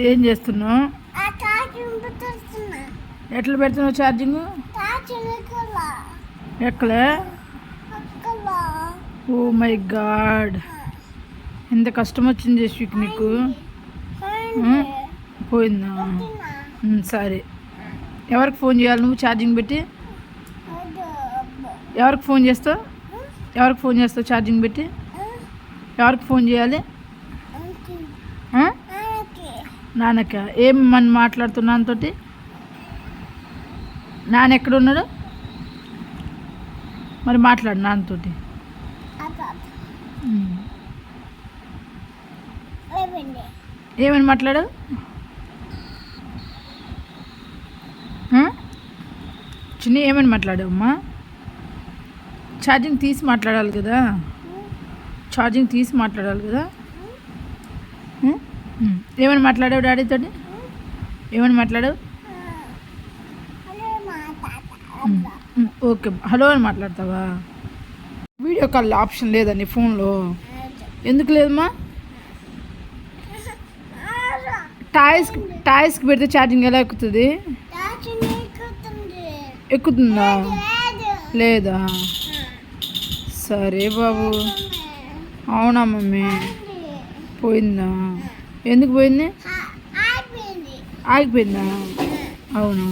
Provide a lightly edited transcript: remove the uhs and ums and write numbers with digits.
ఏం చేస్తున్నావు? ఎట్లా పెడుతున్నావు ఛార్జింగ్? ఎక్కలే? ఓ మై గాడ్, ఎంత కష్టం వచ్చింది జస్విక్ నీకు. పోయిందా? సరే, ఎవరికి ఫోన్ చేయాలి నువ్వు ఛార్జింగ్ పెట్టి? ఎవరికి ఫోన్ చేస్తావు? ఛార్జింగ్ పెట్టి ఎవరికి ఫోన్ చేయాలి? నాన్నక? ఏం మన మాట్లాడుతున్నా నాన్నతోటి? నాన్న ఎక్కడున్నాడు? మరి మాట్లాడు నాన్నతోటి. ఏమని మాట్లాడు? చిన్న ఏమని మాట్లాడావమ్మా? ఛార్జింగ్ తీసి మాట్లాడాలి కదా. ఏమని మాట్లాడావు డాడీతోటి? ఏమని మాట్లాడావు? ఓకే, హలో అని మాట్లాడతావా? వీడియో కాల్ ఆప్షన్ లేదా నీ ఫోన్లో? ఎందుకు లేదమ్మా? టాయ్స్కి పెడితే ఛార్జింగ్ ఎలా ఎక్కుతుంది? ఎక్కుతుందా? లేదా? సరే బాబు. అవునా మమ్మీ? పోయిందా? ఎందుకు పోయింది? ఆగిపోయిందా? అవునా?